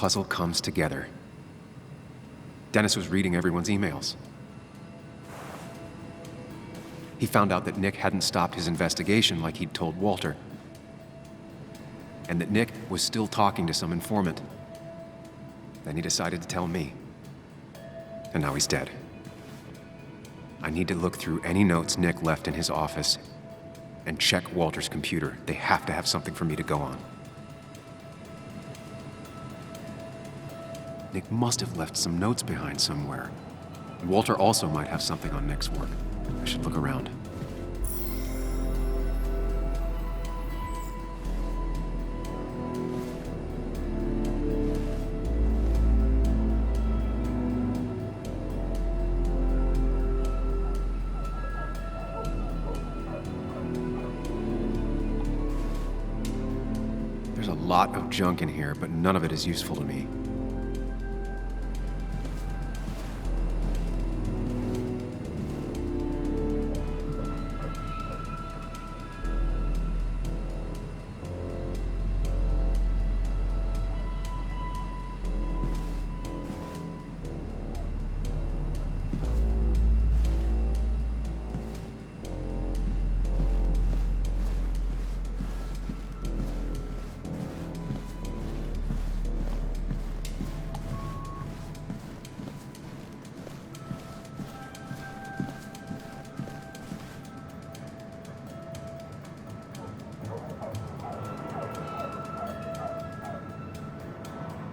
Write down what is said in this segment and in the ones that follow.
puzzle comes together. Dennis was reading everyone's emails. He found out that Nick hadn't stopped his investigation like he'd told Walter, and that Nick was still talking to some informant. Then he decided to tell me. And now he's dead. I need to look through any notes Nick left in his office and check Walter's computer. They have to have something for me to go on. Nick must have left some notes behind somewhere. Walter also might have something on Nick's work. I should look around. There's a lot of junk in here, but none of it is useful to me.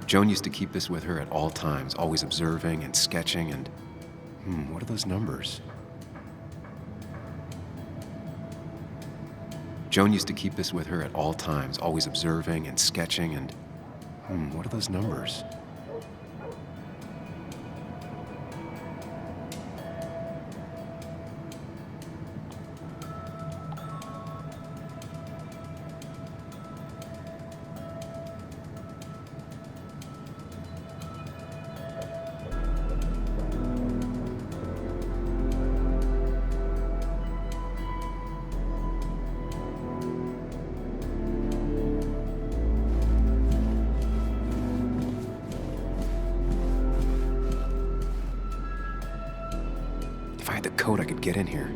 Joan used to keep this with her at all times, always observing and sketching and... what are those numbers? Joan used to keep this with her at all times, always observing and sketching and... what are those numbers? If I had the code, I could get in here.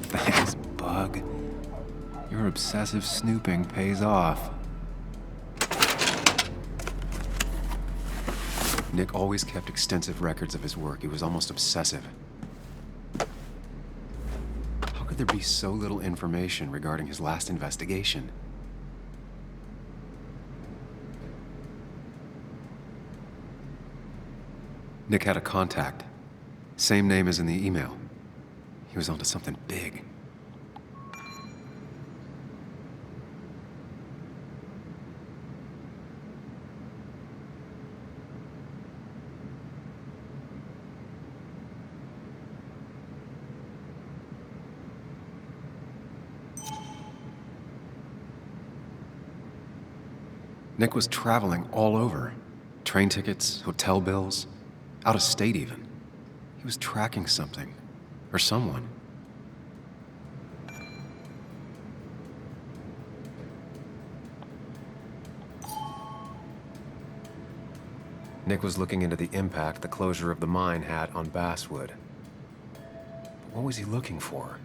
Thanks, Bug. Your obsessive snooping pays off. Nick always kept extensive records of his work. He was almost obsessive. How could there be so little information regarding his last investigation? Nick had a contact. Same name as in the email. He was onto something big. Nick was traveling all over. Train tickets, hotel bills, out of state even. He was tracking something, or someone. Nick was looking into the impact the closure of the mine had on Basswood. But what was he looking for?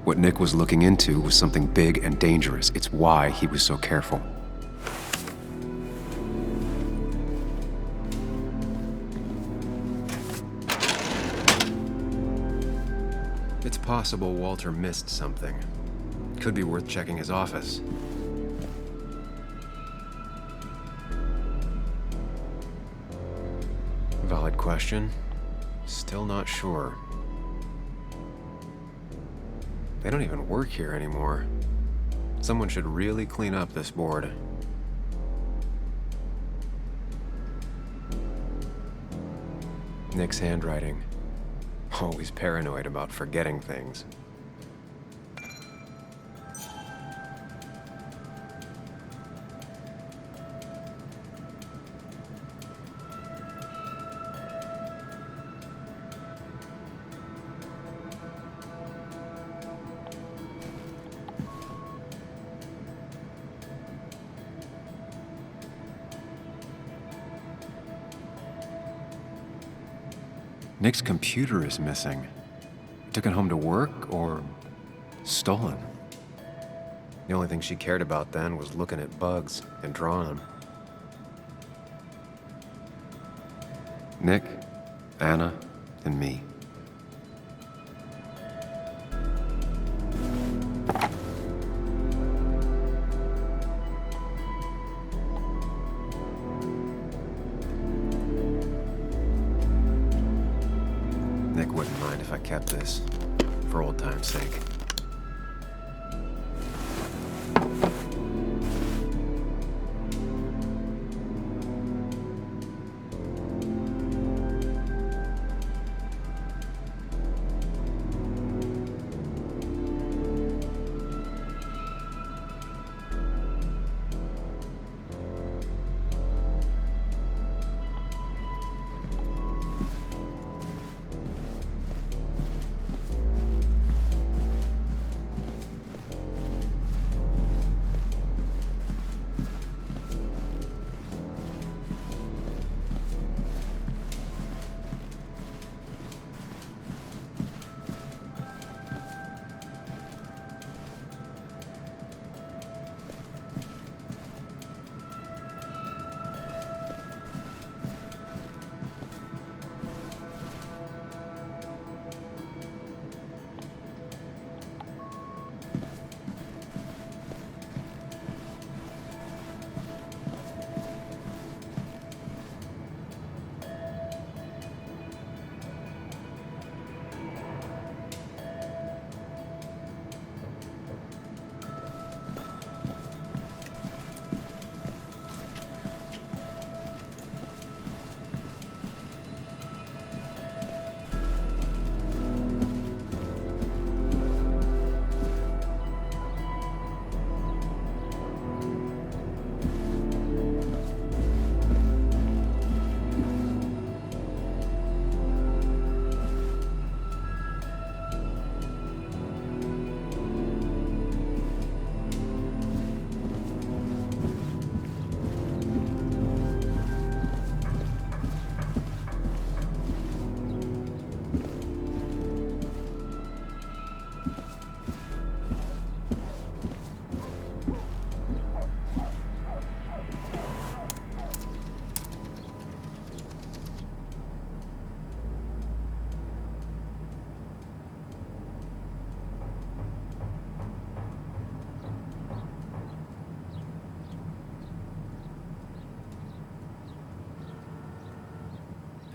What Nick was looking into was something big and dangerous. It's why he was so careful. It's possible Walter missed something. Could be worth checking his office. Valid question. Still not sure. They don't even work here anymore. Someone should really clean up this board. Nick's handwriting. Always paranoid about forgetting things. Nick's computer is missing. He took it home to work or stolen. The only thing she cared about then was looking at bugs and drawing them. Nick, Anna, and me. Nick wouldn't mind if I kept this, for old time's sake.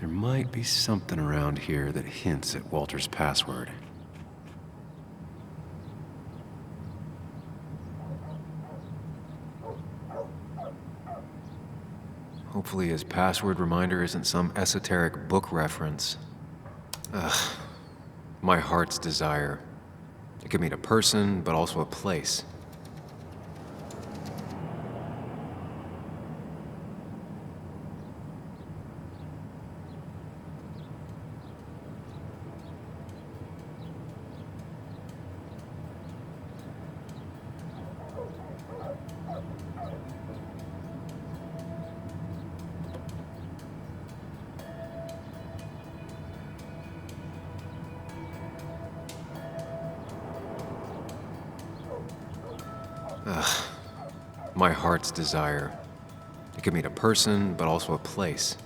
There might be something around here that hints at Walter's password. Hopefully his password reminder isn't some esoteric book reference. Ugh. My heart's desire. It could mean a person, but also a place. Ugh. My heart's desire. It could mean a person, but also a place.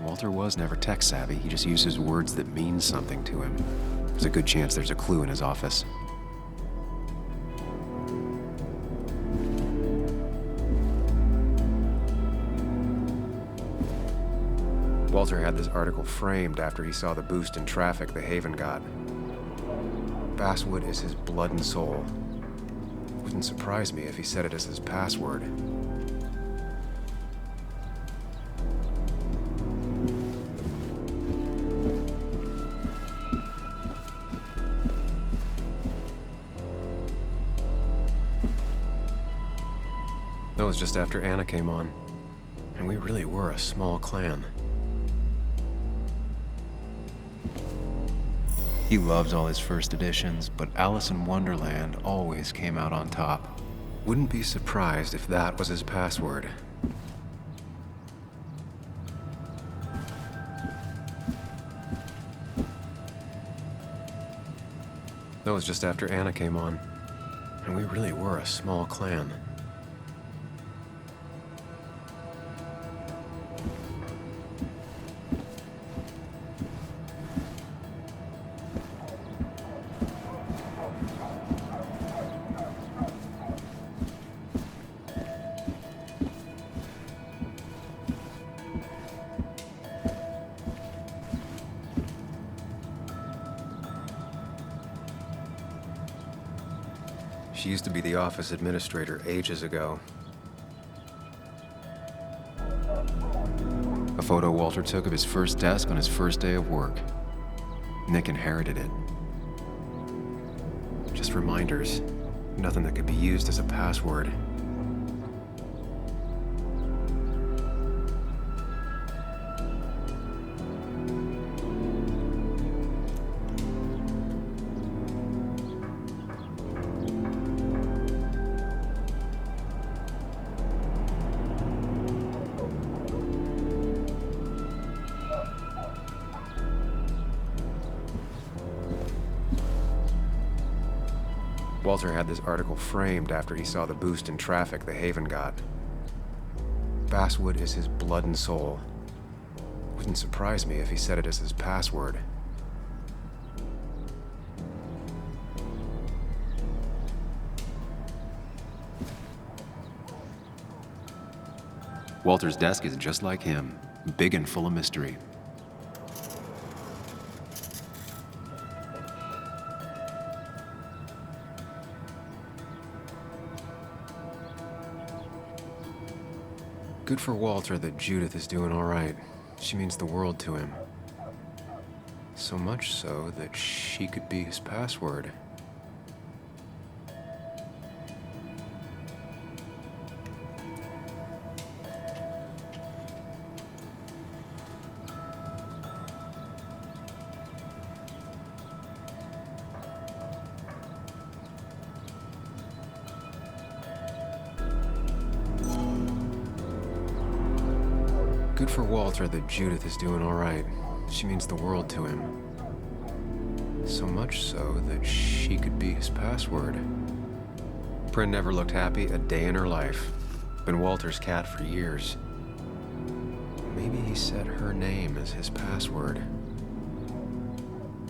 Walter was never tech savvy. He just uses words that mean something to him. There's a good chance there's a clue in his office. Walter had this article framed after he saw the boost in traffic the Haven got. Basswood is his blood and soul. Wouldn't surprise me if he said it as his password. That was just after Anna came on. And we really were a small clan. He loved all his first editions, but Alice in Wonderland always came out on top. Wouldn't be surprised if that was his password. That was just after Anna came on. And we really were a small clan. She used to be the office administrator ages ago. A photo Walter took of his first desk on his first day of work. Nick inherited it. Just reminders. Nothing that could be used as a password. Walter had this article framed after he saw the boost in traffic the Haven got. Basswood is his blood and soul. Wouldn't surprise me if he said it as his password. Walter's desk is just like him, big and full of mystery. Good for Walter that Judith is doing all right. She means the world to him. So much so that she could be his password. Good for Walter that Judith is doing all right. She means the world to him. So much so that she could be his password. Bryn never looked happy a day in her life. Been Walter's cat for years. Maybe he set her name as his password.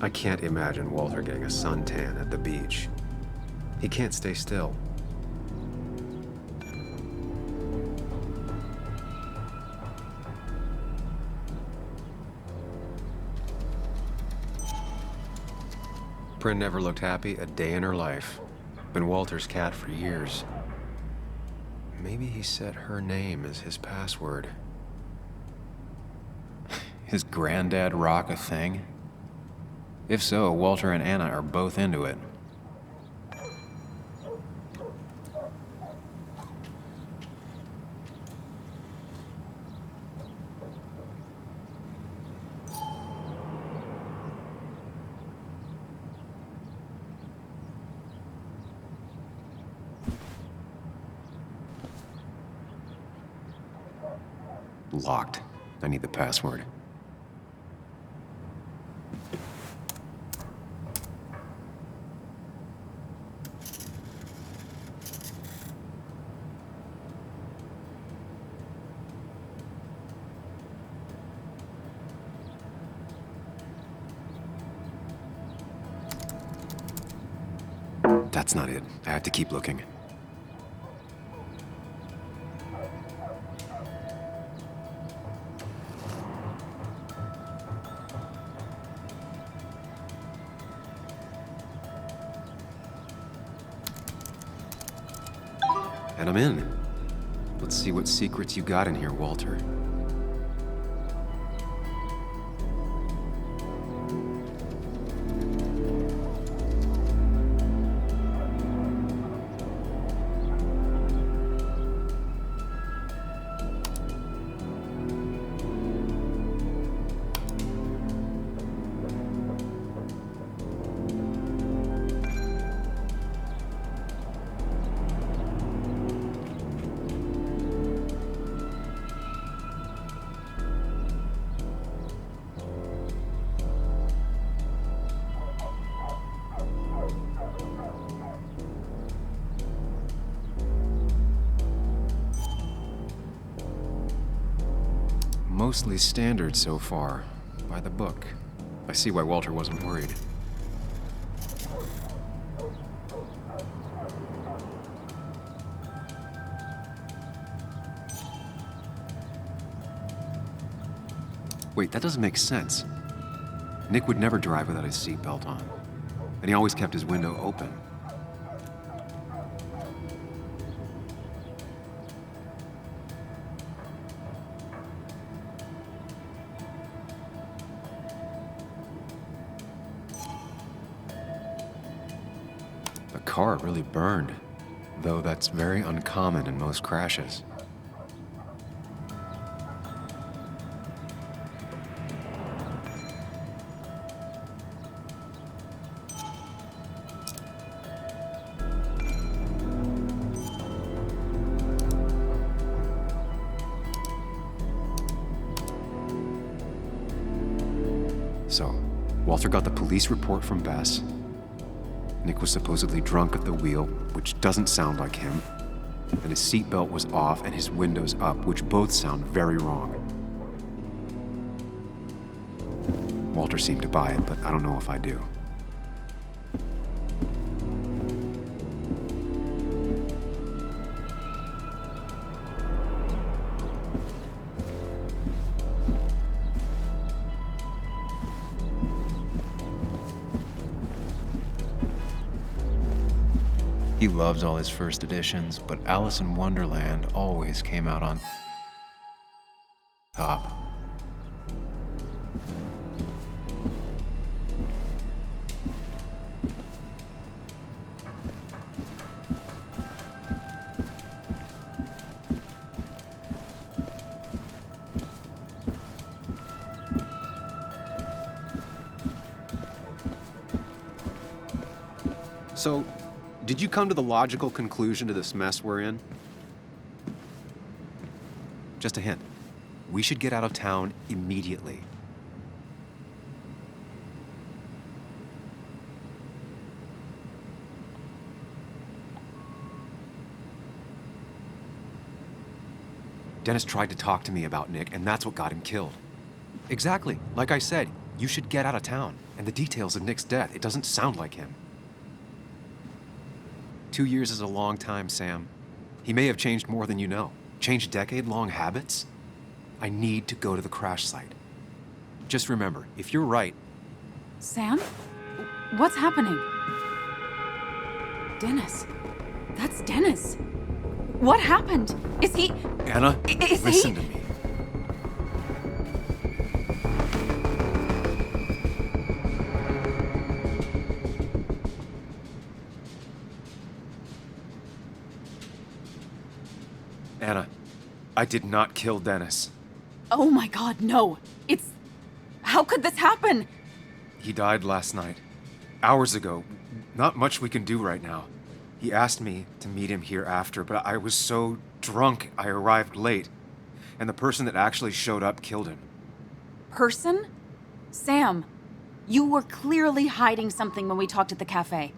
I can't imagine Walter getting a suntan at the beach. He can't stay still. Bryn never looked happy a day in her life. Been Walter's cat for years. Maybe he set her name as his password. His granddad rock a thing? If so, Walter and Anna are both into it. Locked. I need the password. That's not it. I have to keep looking. And I'm in. Let's see what secrets you got in here, Walter. Mostly standard so far. By the book. I see why Walter wasn't worried. Wait, that doesn't make sense. Nick would never drive without his seatbelt on. And he always kept his window open. The car really burned, though that's very uncommon in most crashes. So, Walter got the police report from Bess. Nick was supposedly drunk at the wheel, which doesn't sound like him. And his seatbelt was off and his windows up, which both sound very wrong. Walter seemed to buy it, but I don't know if I do. He loves all his first editions, but Alice in Wonderland always came out on top. So, did you come to the logical conclusion to this mess we're in? Just a hint. We should get out of town immediately. Dennis tried to talk to me about Nick, and that's what got him killed. Exactly. Like I said, you should get out of town. And the details of Nick's death, it doesn't sound like him. 2 years is a long time, Sam. He may have changed more than you know. Changed decade-long habits? I need to go to the crash site. Just remember, if you're right... Sam? What's happening? Dennis. That's Dennis. What happened? Is he... Anna, listen to me. Anna, I did not kill Dennis. Oh my God, no. It's... How could this happen? He died last night. Hours ago. Not much we can do right now. He asked me to meet him here after, but I was so drunk I arrived late. And the person that actually showed up killed him. Person? Sam, you were clearly hiding something when we talked at the cafe.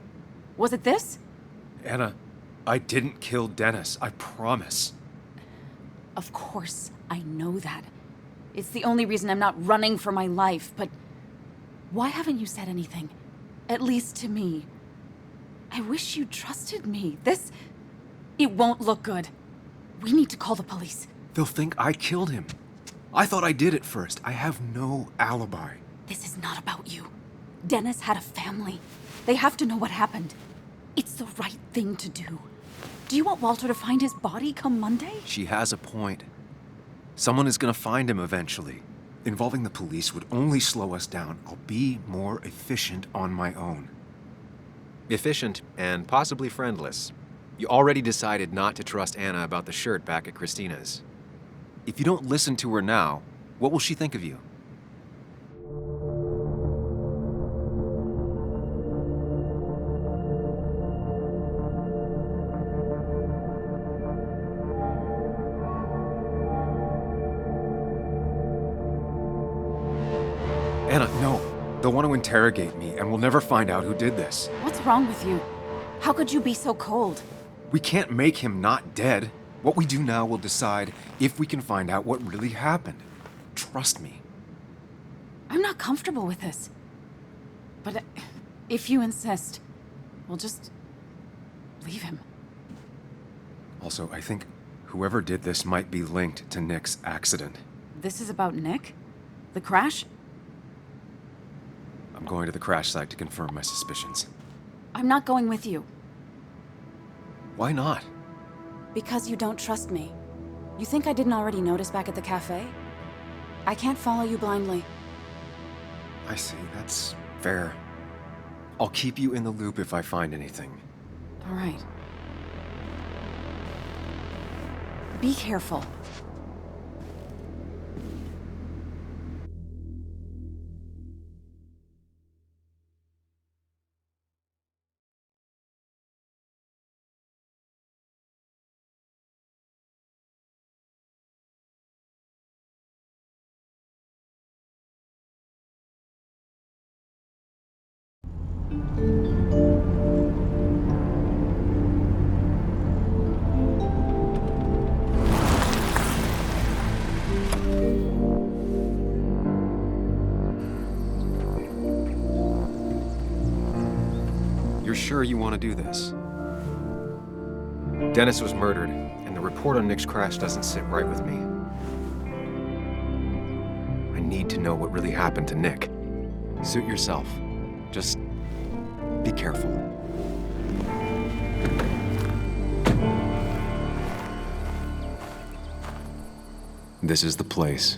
Was it this? Anna, I didn't kill Dennis, I promise. Of course, I know that. It's the only reason I'm not running for my life, but why haven't you said anything? At least to me. I wish you trusted me. It won't look good. We need to call the police. They'll think I killed him. I thought I did at first. I have no alibi. This is not about you. Dennis had a family. They have to know what happened. It's the right thing to do. Do you want Walter to find his body come Monday? She has a point. Someone is gonna find him eventually. Involving the police would only slow us down. I'll be more efficient on my own. Efficient and possibly friendless. You already decided not to trust Anna about the shirt back at Christina's. If you don't listen to her now, what will she think of you? Anna, no. They'll want to interrogate me, and we'll never find out who did this. What's wrong with you? How could you be so cold? We can't make him not dead. What we do now will decide if we can find out what really happened. Trust me. I'm not comfortable with this. But if you insist, we'll just leave him. Also, I think whoever did this might be linked to Nick's accident. This is about Nick? The crash? I'm going to the crash site to confirm my suspicions. I'm not going with you. Why not? Because you don't trust me. You think I didn't already notice back at the cafe? I can't follow you blindly. I see, that's fair. I'll keep you in the loop if I find anything. All right. Be careful. You're sure you want to do this? Dennis was murdered, and the report on Nick's crash doesn't sit right with me. I need to know what really happened to Nick. Suit yourself. Just be careful. This is the place.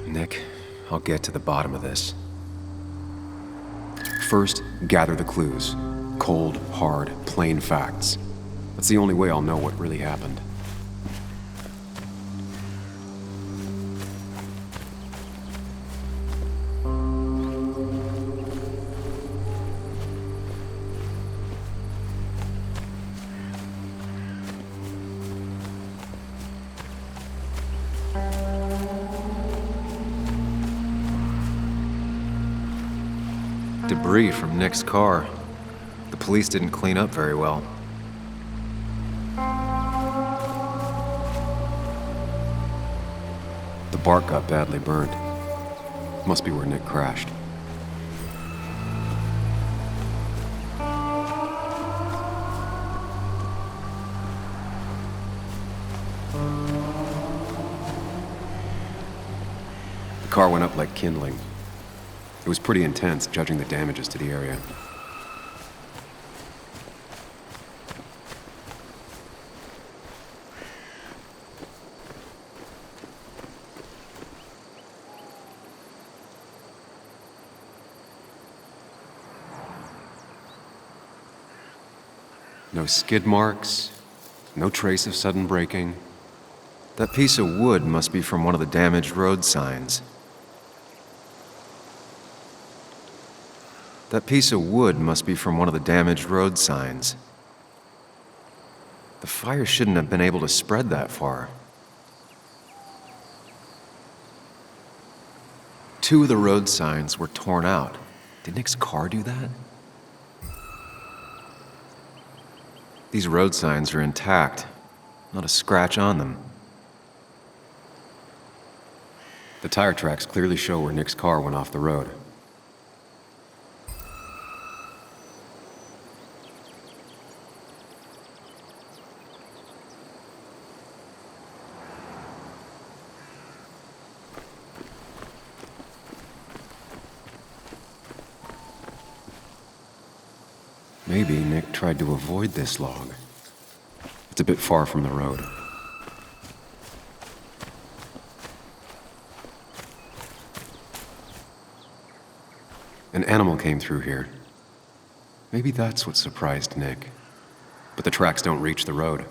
Nick, I'll get to the bottom of this. First, gather the clues. Cold, hard, plain facts. That's the only way I'll know what really happened. Debris from Nick's car. The police didn't clean up very well. The bark got badly burned. Must be where Nick crashed. The car went up like kindling. It was pretty intense, judging the damages to the area. No skid marks, no trace of sudden braking. That piece of wood must be from one of the damaged road signs. That piece of wood must be from one of the damaged road signs. The fire shouldn't have been able to spread that far. Two of the road signs were torn out. Did Nick's car do that? These road signs are intact. Not a scratch on them. The tire tracks clearly show where Nick's car went off the road. Maybe Nick tried to avoid this log. It's a bit far from the road. An animal came through here. Maybe that's what surprised Nick. But the tracks don't reach the road.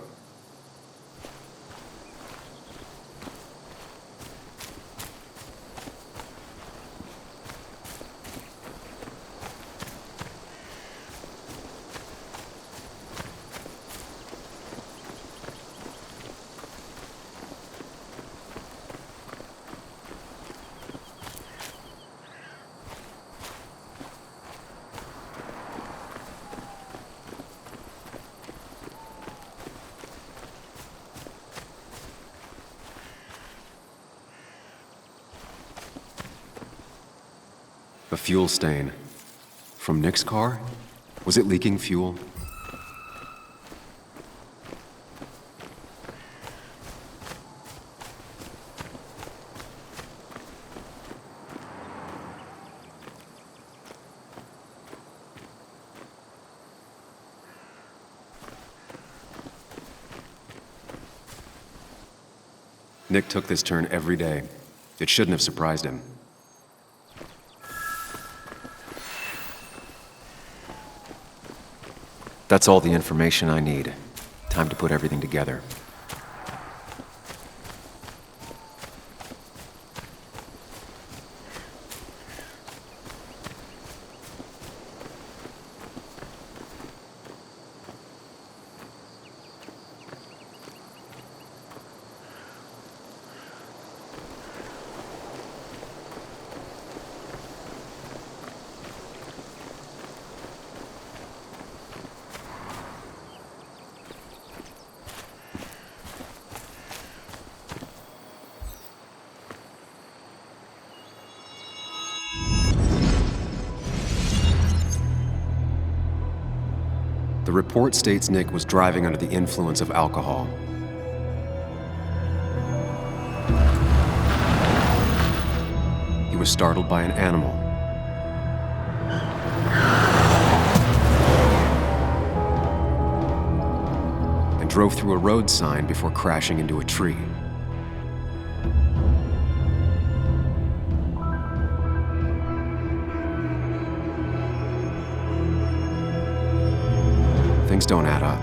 A fuel stain. From Nick's car? Was it leaking fuel? Nick took this turn every day. It shouldn't have surprised him. That's all the information I need. Time to put everything together. The report states Nick was driving under the influence of alcohol. He was startled by an animal. And drove through a road sign before crashing into a tree. Things don't add up.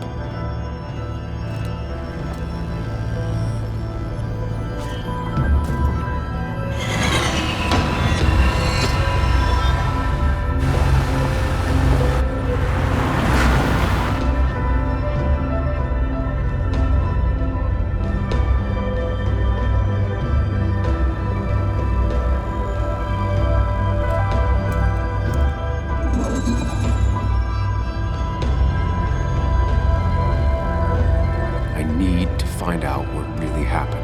Find out what really happened.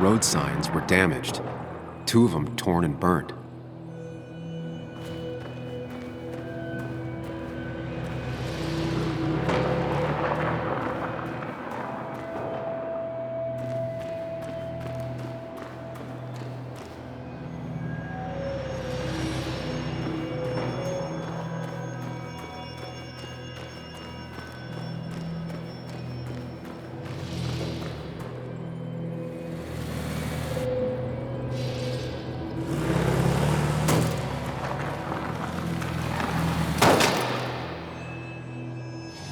road signs were damaged, 2 of them torn and burned.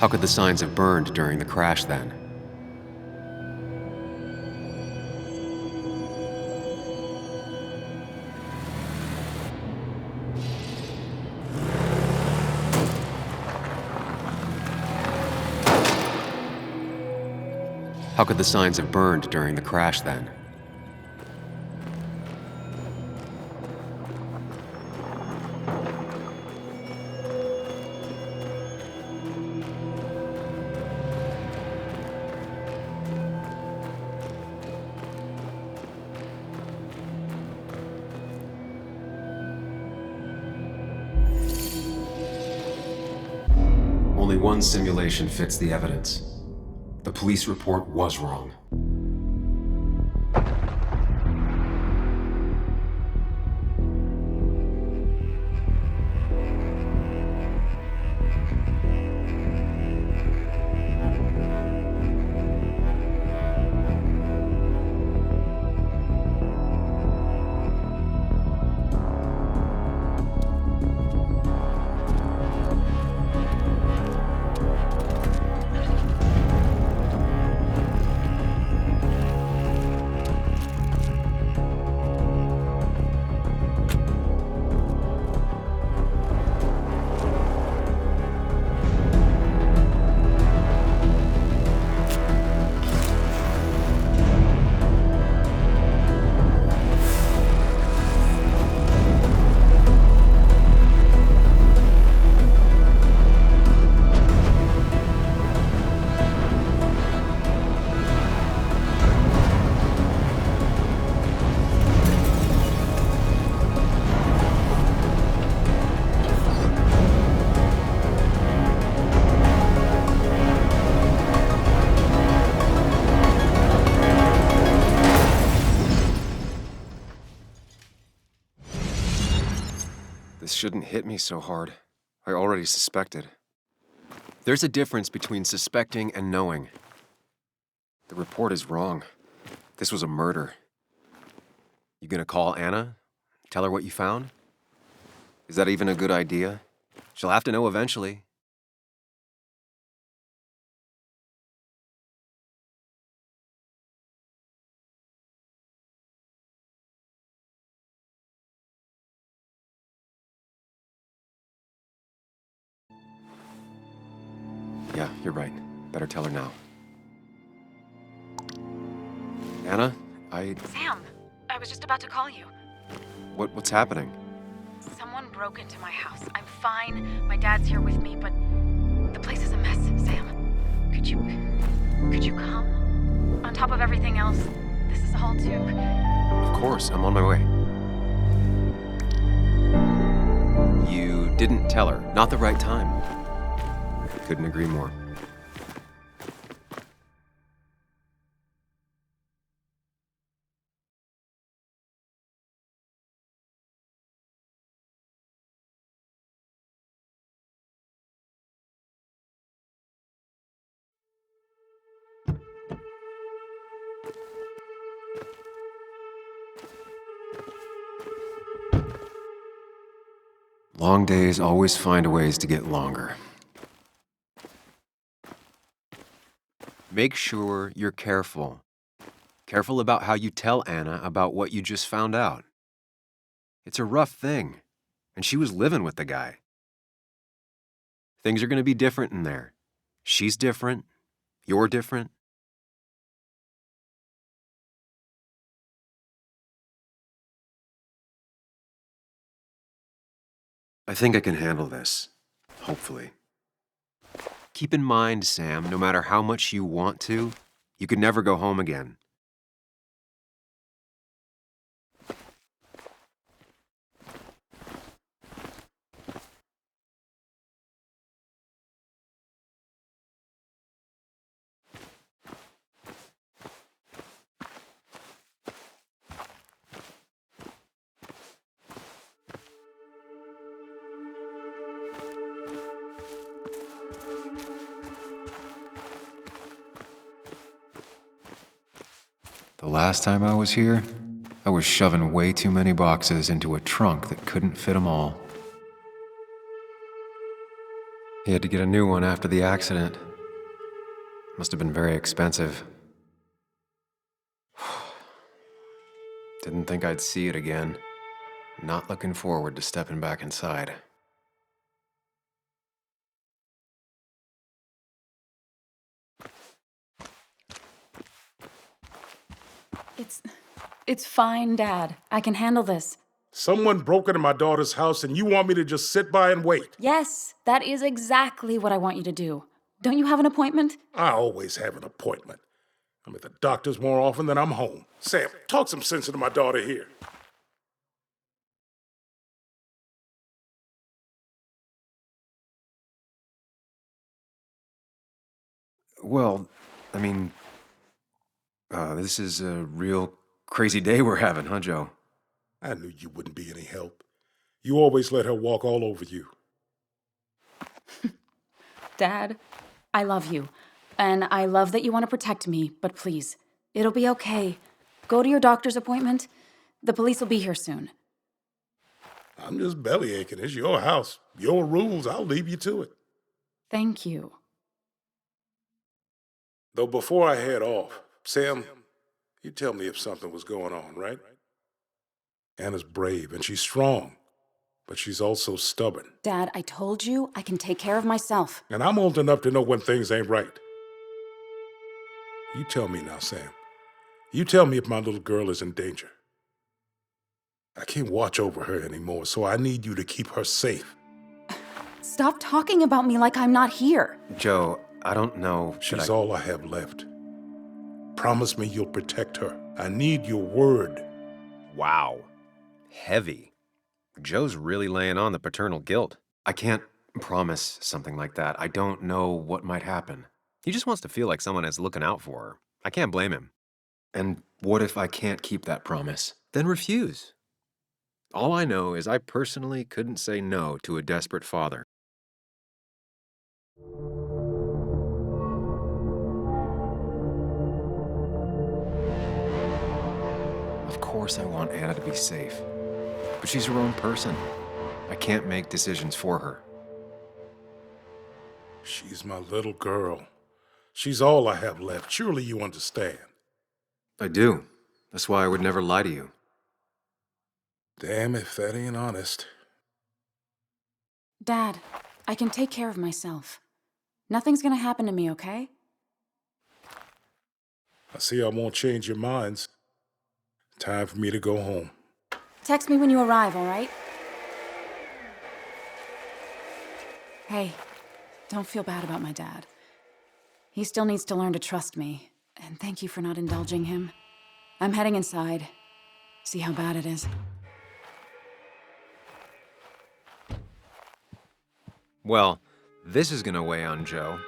How could the signs have burned during the crash then? How could the signs have burned during the crash then? Only one simulation fits the evidence. The police report was wrong. This shouldn't hit me so hard. I already suspected. There's a difference between suspecting and knowing. The report is wrong. This was a murder. You gonna call Anna? Tell her what you found? Is that even a good idea? She'll have to know eventually. Yeah, you're right. Better tell her now. Anna, Sam, I was just about to call you. What's happening? Someone broke into my house. I'm fine. My dad's here with me, but the place is a mess, Sam. Could you come? On top of everything else, this is all too... Of course, I'm on my way. You didn't tell her. Not the right time. Couldn't agree more. Long days always find ways to get longer. Make sure you're careful. Careful about how you tell Anna about what you just found out. It's a rough thing, and she was living with the guy. Things are going to be different in there. She's different. You're different. I think I can handle this. Hopefully. Keep in mind, Sam, no matter how much you want to, you could never go home again. The last time I was here, I was shoving way too many boxes into a trunk that couldn't fit them all. He had to get a new one after the accident. Must have been very expensive. Didn't think I'd see it again. Not looking forward to stepping back inside. It's fine, Dad. I can handle this. Someone broke into my daughter's house and you want me to just sit by and wait? Yes, that is exactly what I want you to do. Don't you have an appointment? I always have an appointment. I'm at the doctor's more often than I'm home. Sam, talk some sense into my daughter here. Well, I mean, this is a real crazy day we're having, huh, Joe? I knew you wouldn't be any help. You always let her walk all over you. Dad, I love you. And I love that you want to protect me, but please, it'll be okay. Go to your doctor's appointment. The police will be here soon. I'm just belly aching. It's your house. Your rules. I'll leave you to it. Thank you. Though before I head off, Sam, you tell me if something was going on, right? Anna's brave and she's strong, but she's also stubborn. Dad, I told you I can take care of myself. And I'm old enough to know when things ain't right. You tell me now, Sam. You tell me if my little girl is in danger. I can't watch over her anymore, so I need you to keep her safe. Stop talking about me like I'm not here. Joe, I don't know. She's all I have left. Promise me you'll protect her. I need your word. Wow. Heavy. Joe's really laying on the paternal guilt. I can't promise something like that. I don't know what might happen. He just wants to feel like someone is looking out for her. I can't blame him. And what if I can't keep that promise? Then refuse. All I know is I personally couldn't say no to a desperate father. Of course I want Anna to be safe, but she's her own person. I can't make decisions for her. She's my little girl. She's all I have left. Surely you understand. I do. That's why I would never lie to you. Damn if that ain't honest. Dad, I can take care of myself. Nothing's gonna happen to me, okay? I see I won't change your minds. Time for me to go home. Text me when you arrive, all right? Hey, don't feel bad about my dad. He still needs to learn to trust me, and thank you for not indulging him. I'm heading inside. See how bad it is. Well, this is gonna weigh on Joe.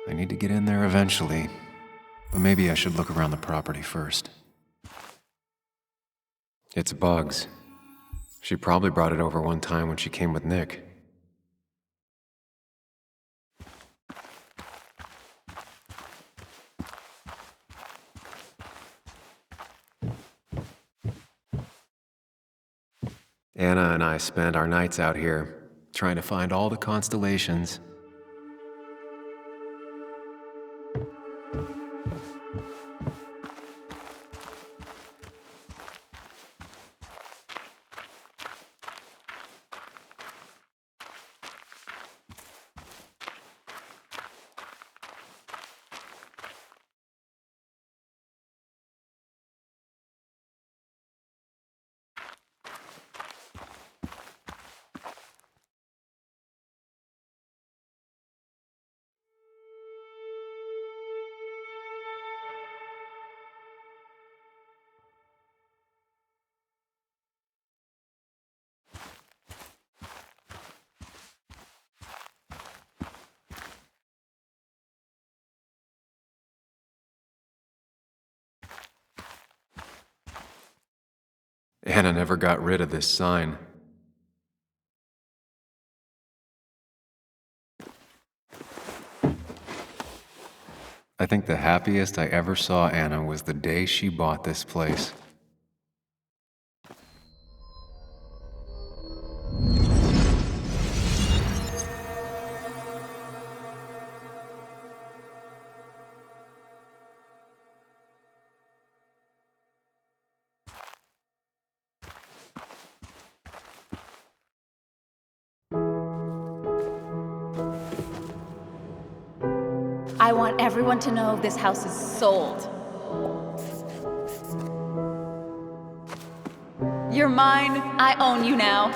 I need to get in there eventually, but maybe I should look around the property first. It's Bugs. She probably brought it over one time when she came with Nick. Anna and I spend our nights out here, trying to find all the constellations. Anna never got rid of this sign. I think the happiest I ever saw Anna was the day she bought this place. I want everyone to know this house is sold. You're mine. I own you now.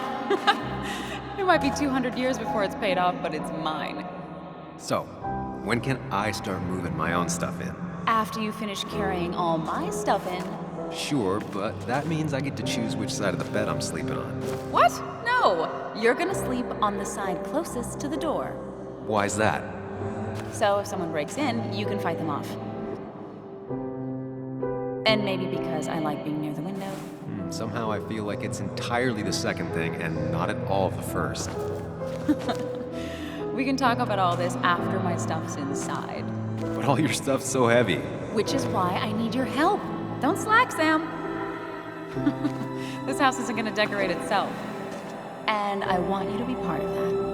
It might be 200 years before it's paid off, but it's mine. So, when can I start moving my own stuff in? After you finish carrying all my stuff in. Sure, but that means I get to choose which side of the bed I'm sleeping on. What? No! You're gonna sleep on the side closest to the door. Why's that? So if someone breaks in, you can fight them off. And maybe because I like being near the window. Somehow I feel like it's entirely the second thing and not at all the first. We can talk about all this after my stuff's inside. But all your stuff's so heavy. Which is why I need your help. Don't slack, Sam. This house isn't gonna decorate itself. And I want you to be part of that.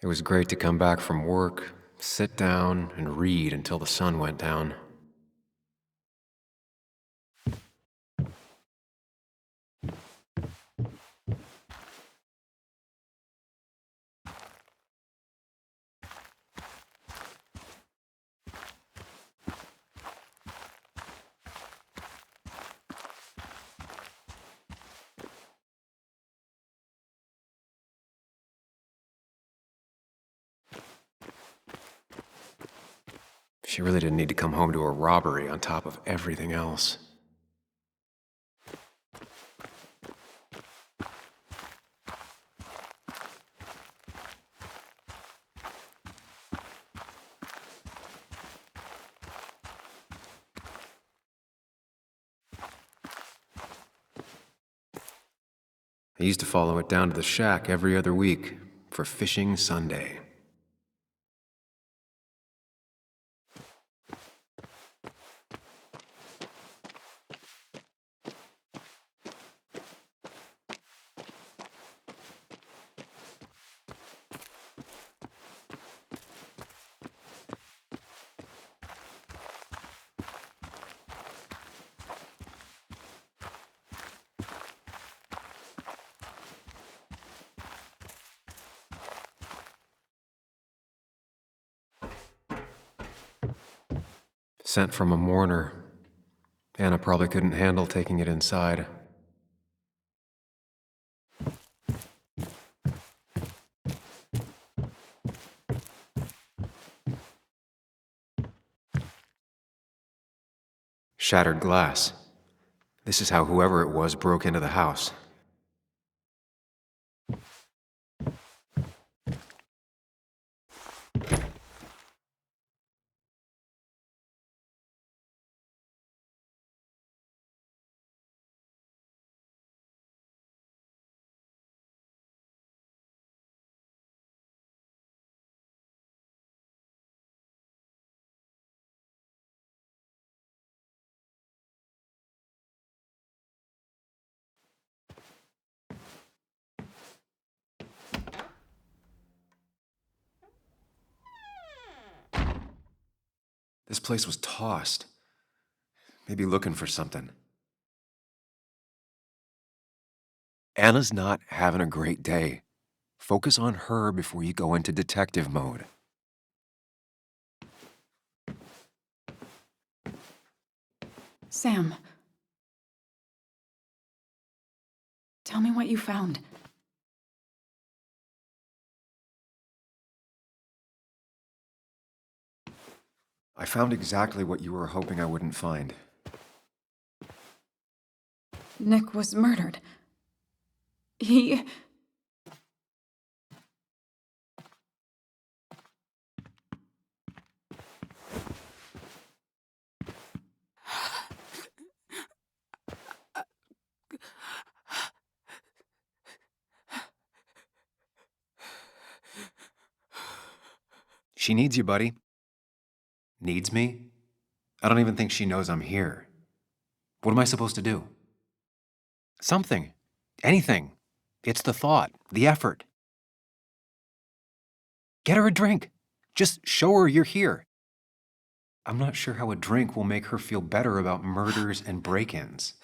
It was great to come back from work, sit down, and read until the sun went down. She really didn't need to come home to a robbery on top of everything else. I used to follow it down to the shack every other week for Fishing Sunday. Sent from a mourner. Anna probably couldn't handle taking it inside. Shattered glass. This is how whoever it was broke into the house. This place was tossed. Maybe looking for something. Anna's not having a great day. Focus on her before you go into detective mode. Sam. Tell me what you found. I found exactly what you were hoping I wouldn't find. Nick was murdered. He... She needs you, buddy. Needs me? I don't even think she knows I'm here. What am I supposed to do? Something. Anything. It's the thought, the effort. Get her a drink. Just show her you're here. I'm not sure how a drink will make her feel better about murders and break-ins.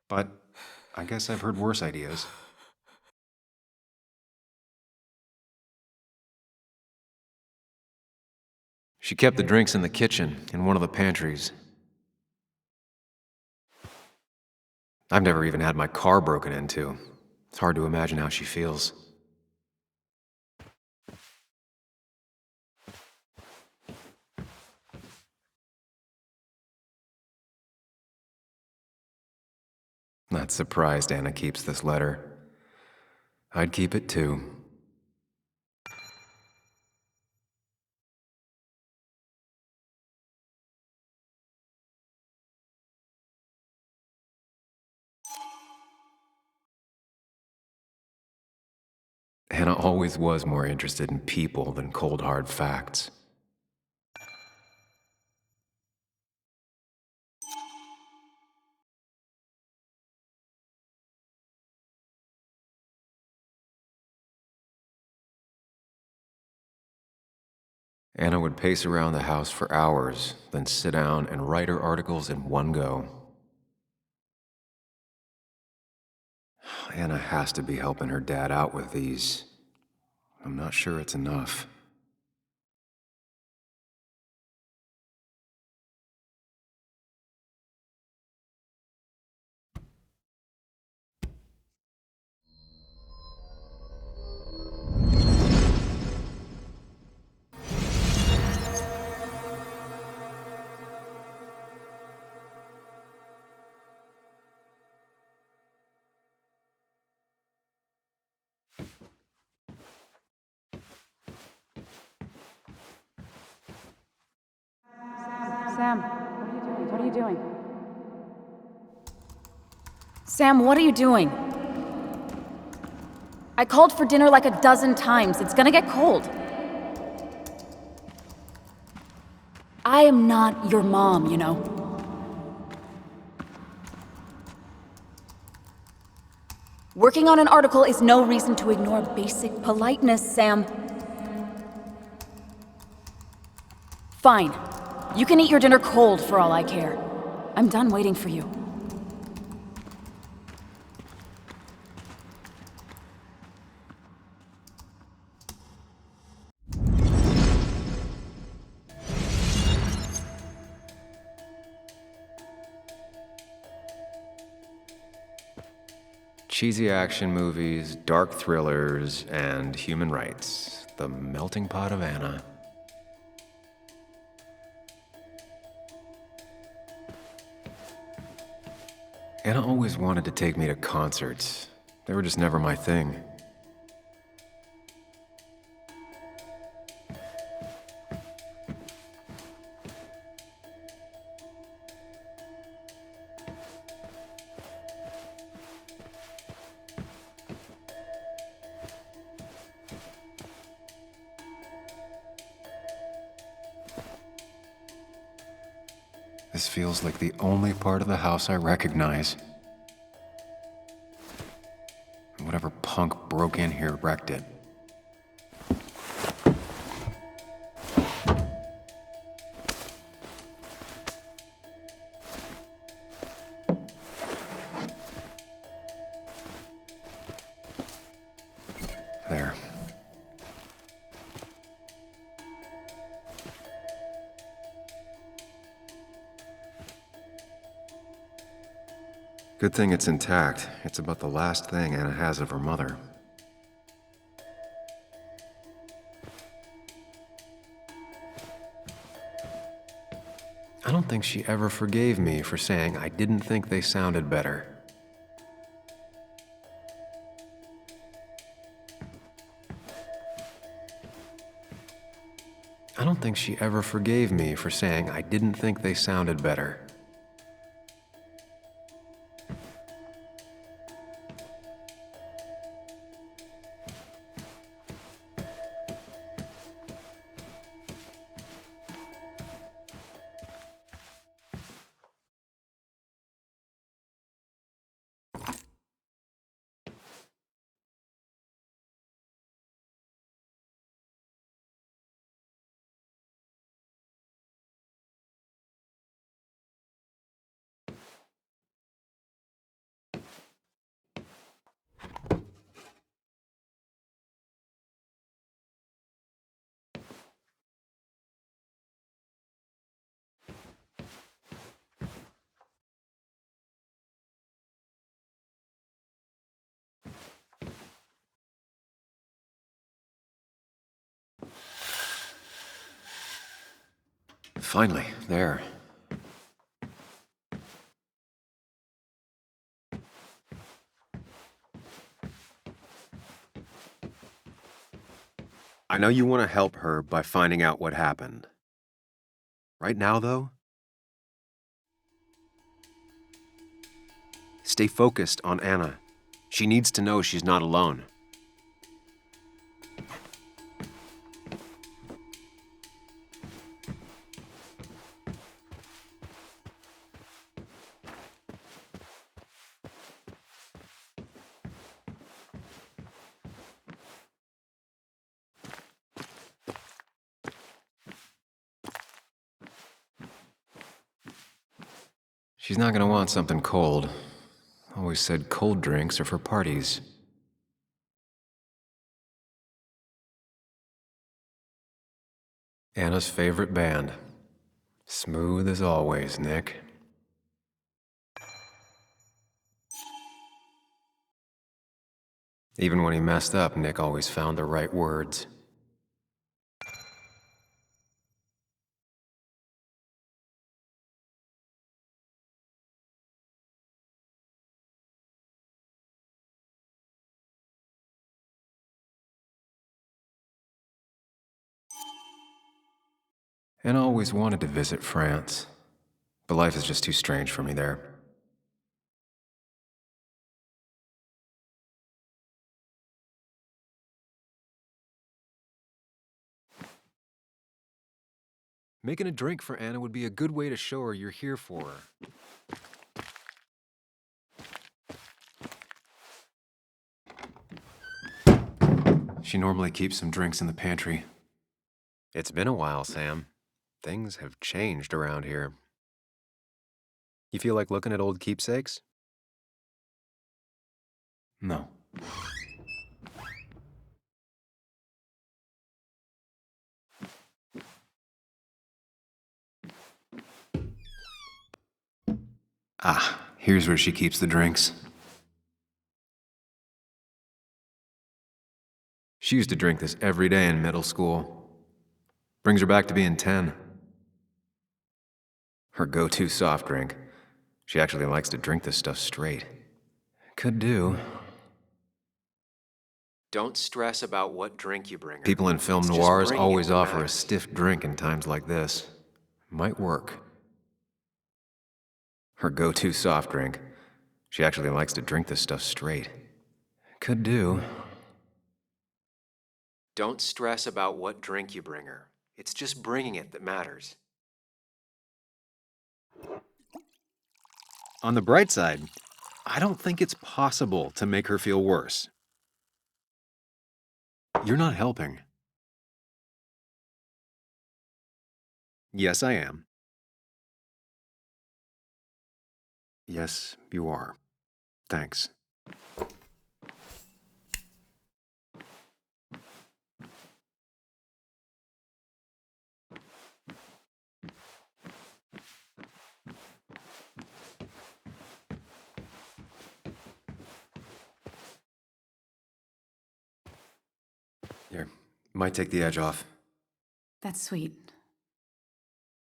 But I guess I've heard worse ideas. She kept the drinks in the kitchen, in one of the pantries. I've never even had my car broken into. It's hard to imagine how she feels. Not surprised Anna keeps this letter. I'd keep it too. Anna always was more interested in people than cold hard facts. Anna would pace around the house for hours, then sit down and write her articles in one go. Anna has to be helping her dad out with these. I'm not sure it's enough. Sam, what are you doing? Sam, what are you doing? I called for dinner like a dozen times. It's gonna get cold. I am not your mom, you know. Working on an article is no reason to ignore basic politeness, Sam. Fine. You can eat your dinner cold for all I care. I'm done waiting for you. Cheesy action movies, dark thrillers, and human rights. The melting pot of Anna. Anna always wanted to take me to concerts. They were just never my thing. This feels like the only part of the house I recognize. Whatever punk broke in here wrecked it. There. Good thing it's intact. It's about the last thing Anna has of her mother. don't think she ever forgave me for saying I didn't think they sounded better. I don't think she ever forgave me for saying I didn't think they sounded better. Finally, there. I know you want to help her by finding out what happened. Right now, though, stay focused on Anna. She needs to know she's not alone. She's not gonna want something cold. Always said cold drinks are for parties. Anna's favorite band. Smooth as always, Nick. Even when he messed up, Nick always found the right words. Anna always wanted to visit France, but life is just too strange for me there. Making a drink for Anna would be a good way to show her you're here for her. She normally keeps some drinks in the pantry. It's been a while, Sam. Things have changed around here. You feel like looking at old keepsakes? No. Ah, here's where she keeps the drinks. She used to drink this every day in middle school. Brings her back to being 10. Her go-to soft drink. She actually likes to drink this stuff straight. Could do. Don't stress about what drink you bring her. People in film noirs always offer a stiff drink in times like this. Might work. Her go-to soft drink. She actually likes to drink this stuff straight. Could do. Don't stress about what drink you bring her. It's just bringing it that matters. On the bright side, I don't think it's possible to make her feel worse. You're not helping. Yes, I am. Yes, you are. Thanks. Here, might take the edge off. That's sweet.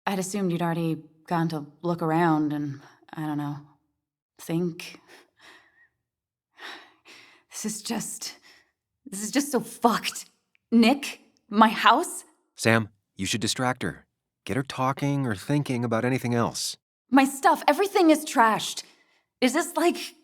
I'd assumed you'd already gone to look around and, I don't know, think. This is just so fucked. Nick? My house? Sam, you should distract her. Get her talking or thinking about anything else. My stuff, everything is trashed. Is this like